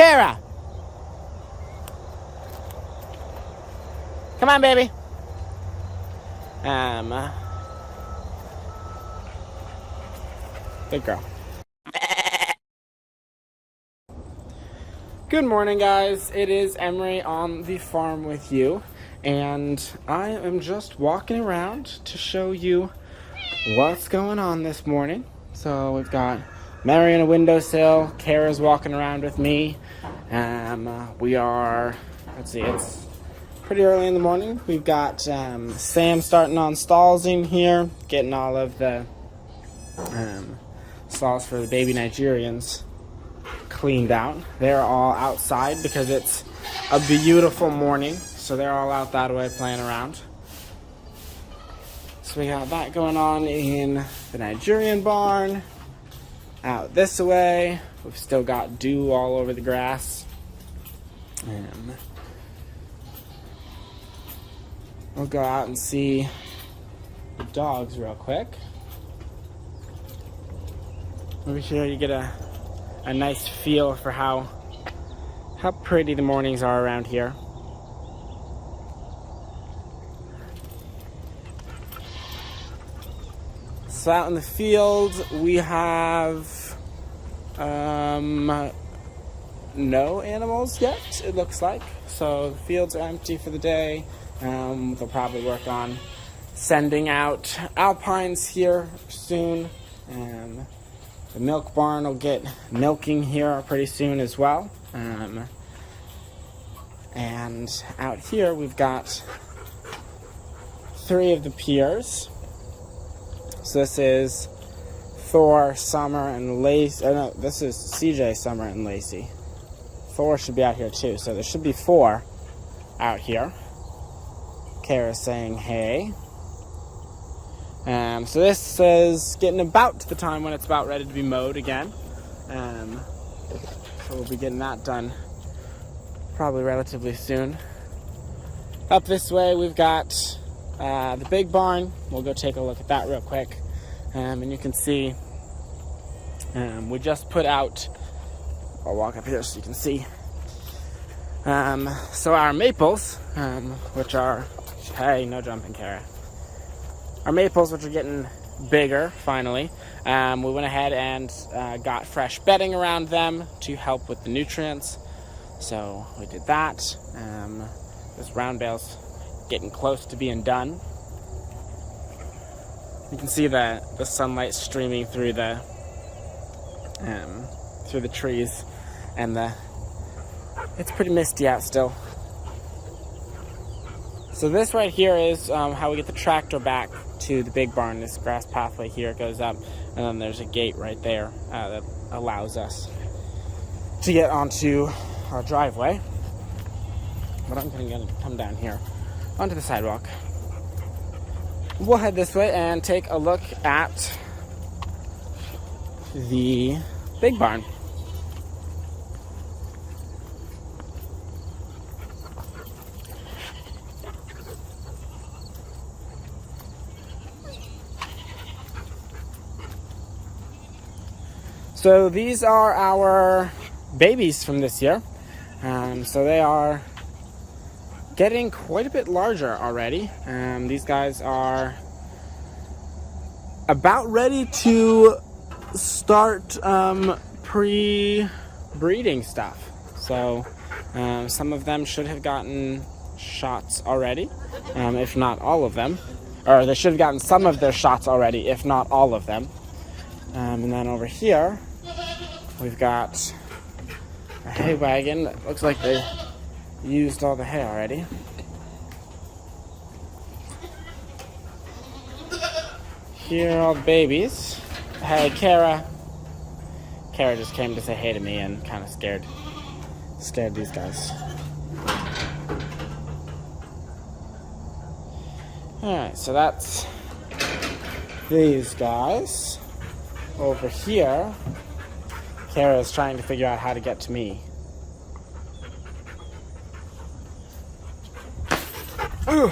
Kara! Come on, baby. Good girl. Good morning, guys. It is Emery on the farm with you, and I am just walking around to show you what's going on this morning. So we've got Mary on a windowsill, Kara's walking around with me. We are, let's see, it's pretty early in the morning. We've got Sam starting on stalls in here, getting all of the stalls for the baby Nigerians cleaned out. They're all outside because it's a beautiful morning, so they're all out that way playing around. So we got that going on in the Nigerian barn. Out this way, we've still got dew all over the grass. We'll go out and see the dogs real quick. Over here you get a nice feel for how pretty the mornings are around here. So out in the field we have no animals yet, it looks like. So the fields are empty for the day. They'll probably work on sending out Alpines here soon. The milk barn will get milking here pretty soon as well. And out here we've got 3 of the peers. So this is Thor, Summer, and Lacey. Oh no, this is CJ, Summer, and Lacey. Thor should be out here too, so there should be 4 out here. Kara's saying hey. So this is getting about to the time when it's about ready to be mowed again. So we'll be getting that done probably relatively soon. Up this way we've got the big barn. We'll go take a look at that real quick. And you can see we just put out, I'll walk up here so you can see. So our maples, which are, hey, no jumping, Kara. Our maples, which are getting bigger, finally, we went ahead and got fresh bedding around them to help with the nutrients. So we did that. This round bale's getting close to being done. You can see the sunlight streaming through the trees, and it's pretty misty out still. So this right here is how we get the tractor back to the big barn. This grass pathway here goes up, and then there's a gate right there that allows us to get onto our driveway. But I'm going to come down here onto the sidewalk. We'll head this way and take a look at the big barn. So these are our babies from this year. So they are getting quite a bit larger already. These guys are about ready to start pre-breeding stuff. So some of them should have gotten shots already, if not all of them. Or they should have gotten some of their shots already, if not all of them. And then over here, we've got a hay wagon that looks like they used all the hay already. Here are all the babies. Hey, Kara. Kara just came to say hey to me and kind of scared these guys. Alright, so that's these guys. Over here, Kara is trying to figure out how to get to me. Ooh.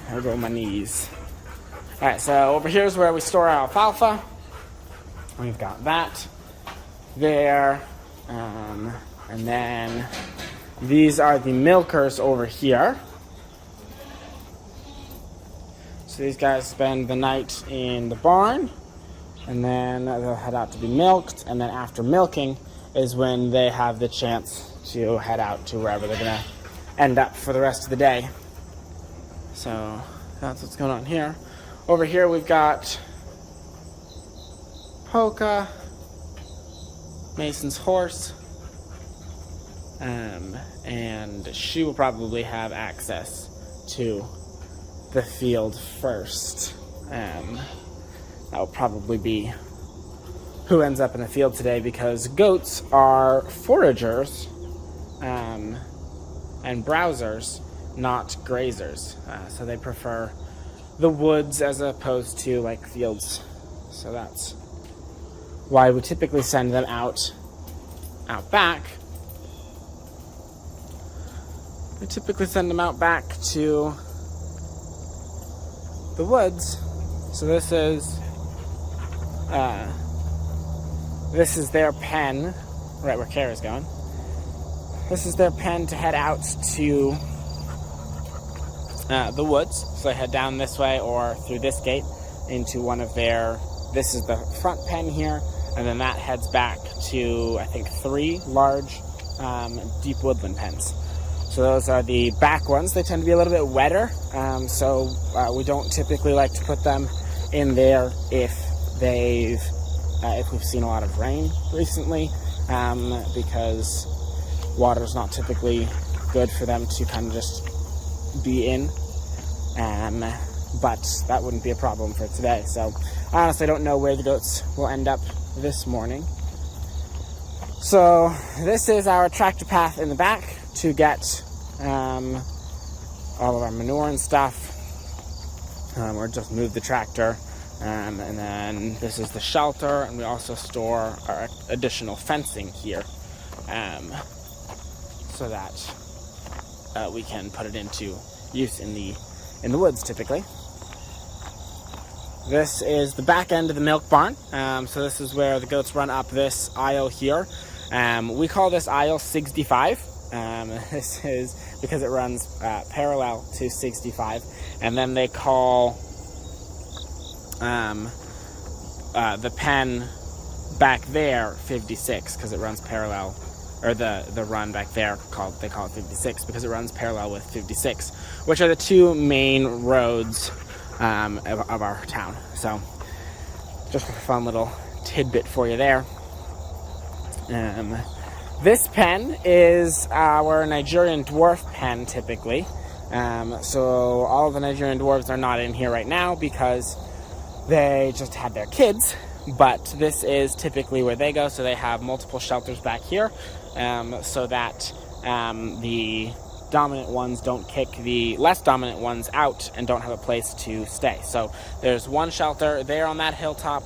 There go my knees. Alright, so over here is where we store our alfalfa. We've got that there. And then these are the milkers over here. So these guys spend the night in the barn, and then they'll head out to be milked, and then after milking is when they have the chance to head out to wherever they're going to end up for the rest of the day. So that's what's going on here. Over here we've got Polka, Mason's horse, and she will probably have access to the field first. That will probably be who ends up in the field today, because goats are foragers and browsers, not grazers. So they prefer the woods as opposed to like fields. So that's why we typically send them out back. We typically send them out back to the woods. So this is their pen, right where Kara's going. This is their pen to head out to the woods. So they head down this way or through this gate into one of their, this is the front pen here, and then that heads back to, I think, 3 large deep woodland pens. So those are the back ones. They tend to be a little bit wetter, so we don't typically like to put them in there if we've seen a lot of rain recently, because water is not typically good for them to kind of just be in, but that wouldn't be a problem for today. So I honestly don't know where the goats will end up this morning. So this is our tractor path in the back to get all of our manure and stuff, or just move the tractor. And then this is the shelter, and we also store our additional fencing here, so that we can put it into use in the woods typically. This is the back end of the milk barn. So this is where the goats run up this aisle here. We call this aisle 65. This is because it runs parallel to 65, and then they call the pen back there 56 because it runs parallel, or the run back there they call it 56 because it runs parallel with 56, which are the 2 main roads of our town. So just a fun little tidbit for you there. This pen is our Nigerian dwarf pen typically. So all of the Nigerian dwarves are not in here right now because they just had their kids, but this is typically where they go. So they have multiple shelters back here, so that the dominant ones don't kick the less dominant ones out and don't have a place to stay. So there's one shelter there on that hilltop.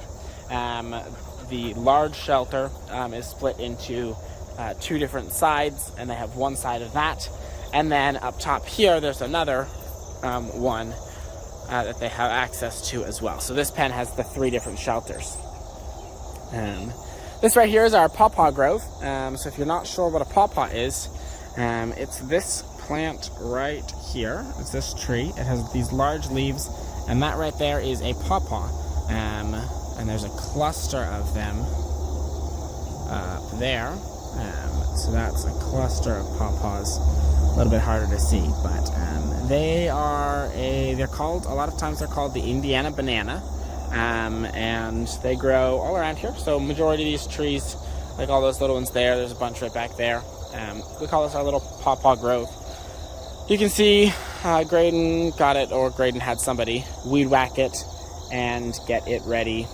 The large shelter is split into 2 different sides, and they have one side of that, and then up top here there's another one that they have access to as well. So this pen has the 3 different shelters. This right here is our pawpaw grove. So if you're not sure what a pawpaw is, it's this plant right here. It's this tree. It has these large leaves, and that right there is a pawpaw. And there's a cluster of them there. So that's a cluster of pawpaws. A little bit harder to see, but they're called, a lot of times they're called the Indiana banana, and they grow all around here. So majority of these trees, like all those little ones there's a bunch right back there. We call this our little pawpaw grove. You can see Graydon got it, or Graydon had somebody weed whack it and get it ready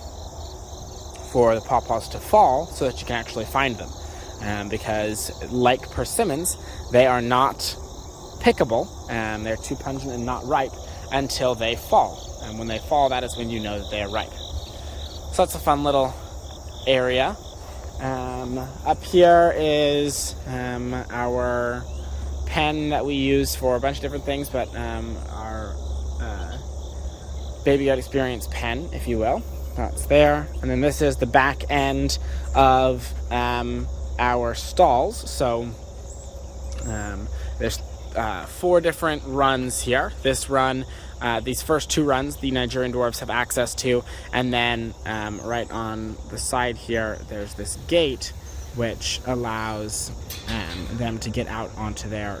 for the pawpaws to fall so that you can actually find them. Because like persimmons, they are not pickable, and they're too pungent and not ripe until they fall. And when they fall, that is when you know that they are ripe. So that's a fun little area. Up here is our pen that we use for a bunch of different things, but our baby goat experience pen, if you will. That's there. And then this is the back end of our stalls. So there's 4 different runs here. This run, these first 2 runs, the Nigerian dwarves have access to, and then right on the side here, there's this gate which allows them to get out onto their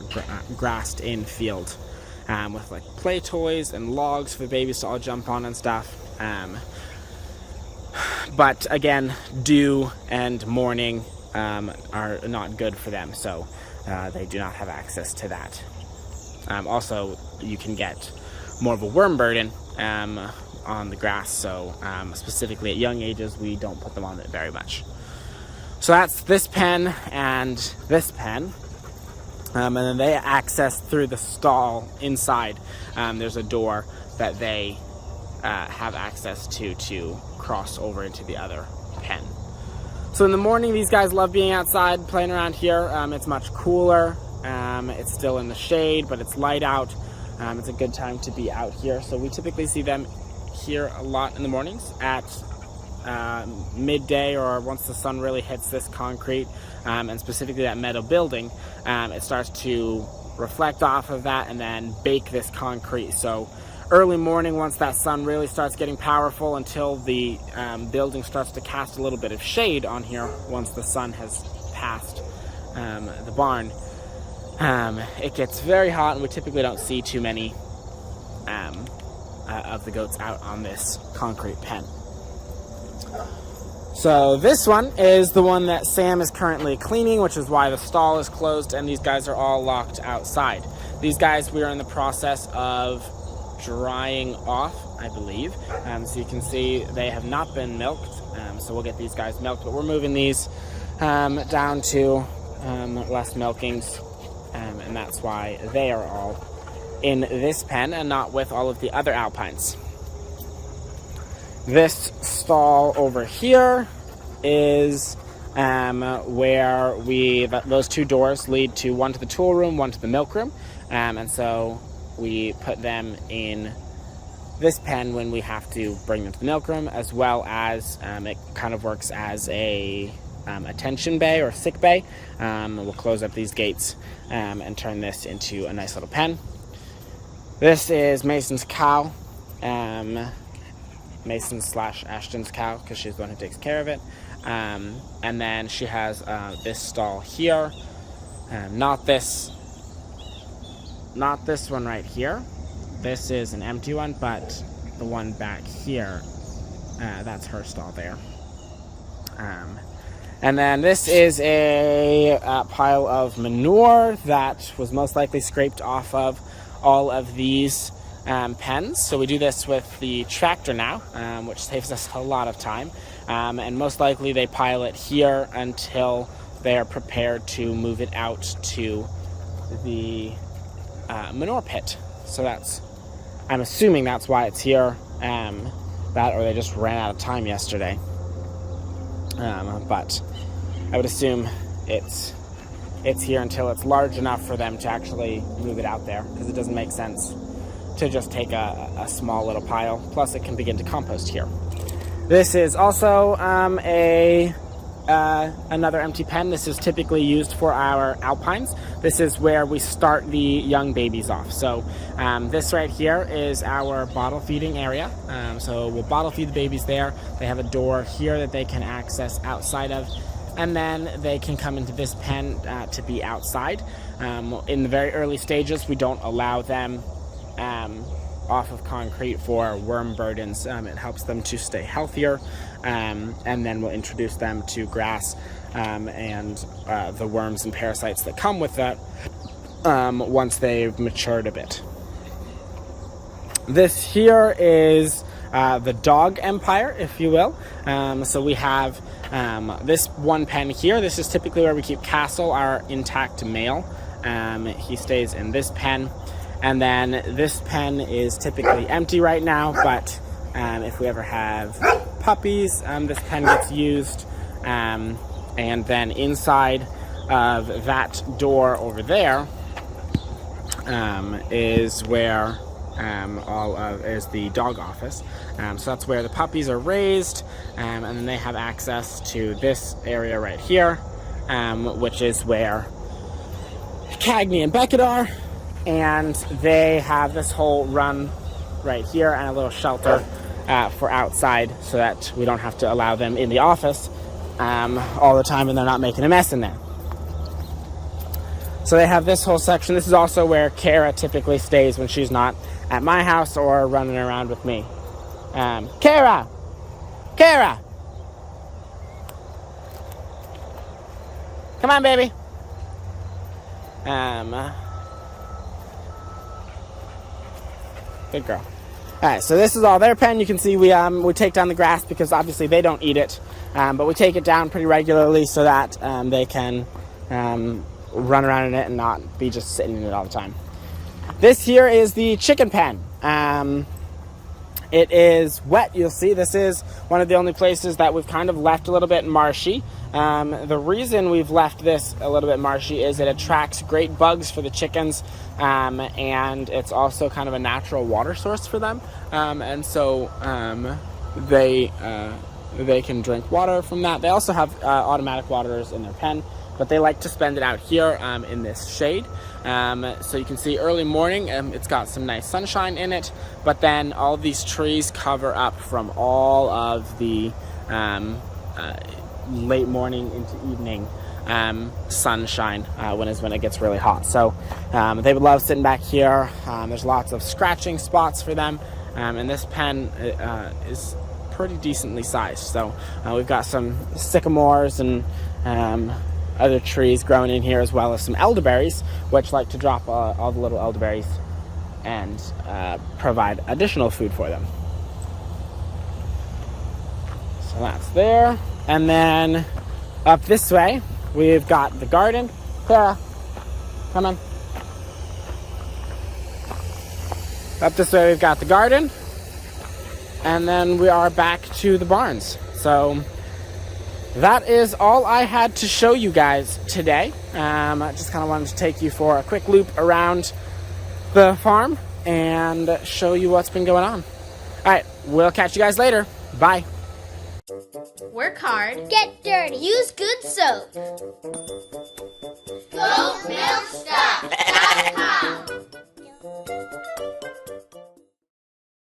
grassed in field with like play toys and logs for the babies to all jump on and stuff. But again, dew and morning are not good for them, so they do not have access to that. Also, you can get more of a worm burden on the grass, so specifically at young ages, we don't put them on it very much. So that's this pen and this pen. And then they access through the stall inside. There's a door that they have access to cross over into the other pen. So in the morning, these guys love being outside, playing around here. It's much cooler. It's still in the shade, but it's light out. It's a good time to be out here. So we typically see them here a lot in the mornings at midday, or once the sun really hits this concrete, and specifically that metal building, it starts to reflect off of that and then bake this concrete. So early morning, once that sun really starts getting powerful, until the building starts to cast a little bit of shade on here once the sun has passed the barn, it gets very hot, and we typically don't see too many of the goats out on this concrete pen. So this one is the one that Sam is currently cleaning, which is why the stall is closed and these guys are all locked outside. These guys, we are in the process of drying off, I believe. So you can see they have not been milked, so we'll get these guys milked, but we're moving these down to less milkings, and that's why they are all in this pen and not with all of the other Alpines. This stall over here is where those 2 doors lead to, one to the tool room, one to the milk room, and so we put them in this pen when we have to bring them to the milk room, as well as it kind of works as a attention bay or sick bay. We'll close up these gates and turn this into a nice little pen. This is Mason's cow. Mason/Ashton's cow, because she's the one who takes care of it. And then she has this stall here. Not this one right here. This is an empty one, but the one back here, that's her stall there. And then this is a pile of manure that was most likely scraped off of all of these pens. So we do this with the tractor now, which saves us a lot of time. And most likely they pile it here until they are prepared to move it out to the manure pit. So I'm assuming that's why it's here. That, or they just ran out of time yesterday. But I would assume it's here until it's large enough for them to actually move it out there, because it doesn't make sense to just take a small little pile. Plus it can begin to compost here. This is also another empty pen. This is typically used for our Alpines. This is where we start the young babies off. So this right here is our bottle feeding area. So we'll bottle feed the babies there. They have a door here that they can access outside of, and then they can come into this pen to be outside. In the very early stages, we don't allow them off of concrete for worm burdens. It helps them to stay healthier, and then we'll introduce them to grass and the worms and parasites that come with that once they've matured a bit. This here is the dog empire, if you will. So we have this one pen here. This is typically where we keep Castle, our intact male. He stays in this pen. And then this pen is typically empty right now, but if we ever have puppies, this pen gets used. And then inside of that door over there is where is the dog office. So that's where the puppies are raised, and then they have access to this area right here, which is where Cagney and Beckett are, and they have this whole run right here and a little shelter for outside so that we don't have to allow them in the office all the time and they're not making a mess in there. So they have this whole section. This is also where Kara typically stays when she's not at my house or running around with me. Kara! Kara! Come on, baby. Good girl. Alright, so this is all their pen. You can see we take down the grass because obviously they don't eat it. But we take it down pretty regularly so that they can run around in it and not be just sitting in it all the time. This here is the chicken pen. It is wet. You'll see this is one of the only places that we've kind of left a little bit marshy. The reason we've left this a little bit marshy is it attracts great bugs for the chickens, and it's also kind of a natural water source for them. And so they can drink water from that. They also have automatic waterers in their pen, but they like to spend it out here in this shade. So you can see early morning, it's got some nice sunshine in it, but then all these trees cover up from all of the late morning into evening sunshine when it gets really hot. So they would love sitting back here. There's lots of scratching spots for them, and this pen is pretty decently sized. So we've got some sycamores and other trees growing in here, as well as some elderberries, which like to drop all the little elderberries and provide additional food for them. So that's there. And then up this way, we've got the garden. Clara, come on. Up this way, we've got the garden. And then we are back to the barns. So that is all I had to show you guys today. I just kind of wanted to take you for a quick loop around the farm and show you what's been going on. All right, we'll catch you guys later. Bye. Work hard. Get dirty. Use good soap. GoatMilkStuff.com